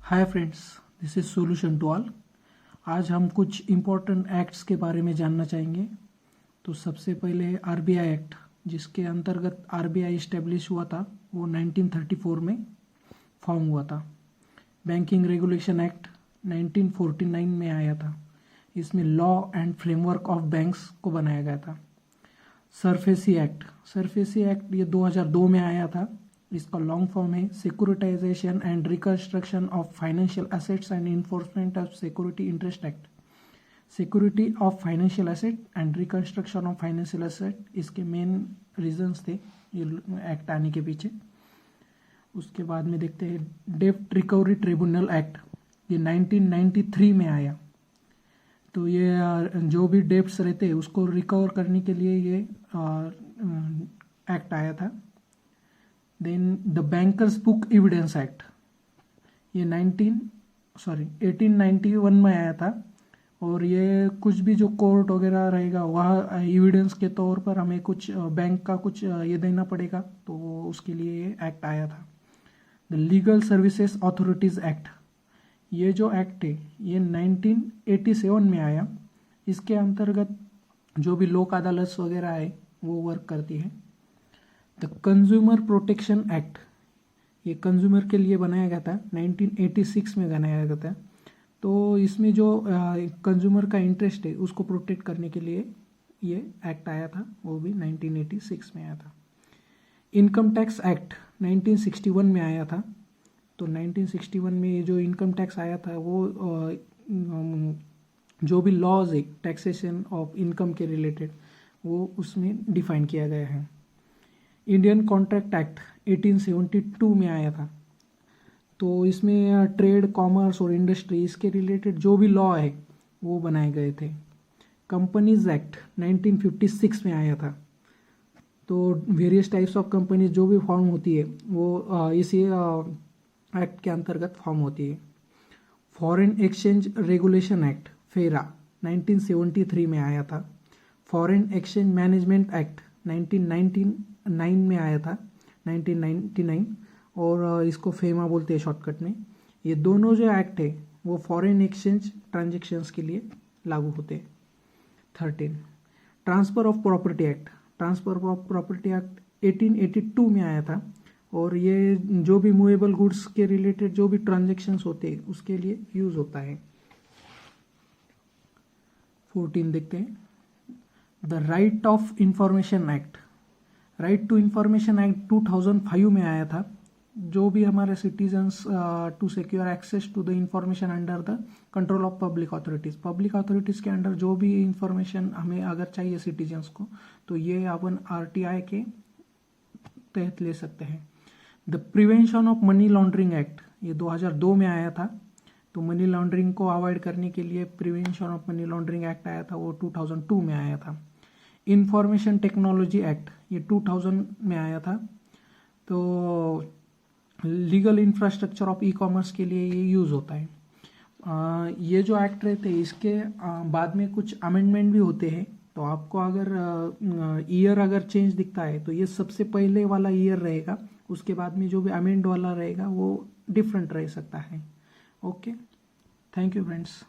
Hi friends, this is solution to all. आज हम कुछ इम्पोर्टेंट एक्ट्स के बारे में जानना चाहेंगे। तो सबसे पहले आरबीआई एक्ट, जिसके अंतर्गत आरबीआई इस्टेब्लिश हुआ था, वो 1934 में फॉर्म हुआ था। बैंकिंग रेगुलेशन एक्ट 1949 में आया था। इसमें law and framework of banks को बनाया गया था। सरफेसी एक्ट ये 2002 में आया था। इसका लॉन्ग फॉर्म है securitisation and reconstruction of financial assets and enforcement of security interest act. Security of financial asset and reconstruction of financial asset इसके मेन रीजंस थे ये एक्ट आने के पीछे। उसके बाद में देखते हैं डेब्ट रिकवरी ट्रिब्यूनल एक्ट, ये 1993 में आया। तो ये जो भी डेब्ट्स रहते हैं उसको रिकवर करने के लिए ये एक्ट आया था। Then the bankers book evidence act, ये 1891 में आया था। और ये कुछ भी जो कोर्ट वगैरह रहेगा वह एविडेंस के तौर पर हमें कुछ बैंक का कुछ ये देना पड़ेगा, तो उसके लिए ये एक्ट आया था। The legal services authorities act, ये जो एक्ट है ये 1987 में आया। इसके अंतर्गत जो भी लोक अदालत वगैरह है वो वर्क करती है। द कंज्यूमर प्रोटेक्शन एक्ट, ये कंज्यूमर के लिए बनाया गया था, 1986 में बनाया गया था। तो इसमें जो कंज्यूमर का इंटरेस्ट है उसको प्रोटेक्ट करने के लिए ये एक्ट आया था, वो भी 1986 में आया था। इनकम टैक्स एक्ट 1961 में आया था। तो 1961 में ये जो इनकम टैक्स आया था वो जो भी लॉज है टैक्सेशन ऑफ इनकम के रिलेटेड वो उसमें डिफाइन किया गया है। इंडियन कॉन्ट्रैक्ट एक्ट 1872 में आया था। तो इसमें ट्रेड, कॉमर्स और इंडस्ट्री इसके रिलेटेड जो भी लॉ है वो बनाए गए थे। कंपनीज एक्ट 1956 में आया था। तो वेरियस टाइप्स ऑफ कंपनीज जो भी फॉर्म होती है वो इसी एक्ट के अंतर्गत फॉर्म होती है। फॉरेन एक्सचेंज रेगुलेशन एक्ट फेरा 1973 में आया था। फॉरेन एक्सचेंज मैनेजमेंट एक्ट 1999 में आया था, 1999, और इसको फेमा बोलते हैं शॉर्टकट में। ये दोनों जो एक्ट है वो फॉरेन एक्सचेंज ट्रांजेक्शन्स के लिए लागू होते हैं। 13 ट्रांसफ़र ऑफ प्रॉपर्टी एक्ट 1882 में आया था। और ये जो भी मूवेबल गुड्स के रिलेटेड जो भी ट्रांजेक्शन्स होते हैं उसके लिए यूज होता है। 14 देखते हैं the right of information act. Right to information act 2005 में आया था। जो भी हमारे citizens to secure access to the information under the control of public authorities के अंडर जो भी इंफॉर्मेशन हमें अगर चाहिए सिटीजन्स को, तो ये अपन RTI के तहत ले सकते हैं। The prevention of money laundering act, ये 2002 में आया था। तो मनी लॉन्ड्रिंग को अवॉइड करने के लिए prevention of money laundering act आया था, वो 2002 में आया था। इंफॉर्मेशन टेक्नोलॉजी एक्ट, ये 2000 में आया था। तो लीगल इंफ्रास्ट्रक्चर ऑफ ई-कॉमर्स के लिए ये यूज़ होता है। ये जो एक्ट रहते हैं इसके बाद में कुछ अमेंडमेंट भी होते हैं। तो आपको अगर ईयर अगर चेंज दिखता है तो ये सबसे पहले वाला ईयर रहेगा, उसके बाद में जो भी अमेंड वाला रहेगा वो डिफरेंट रह सकता है। Okay, thank you friends.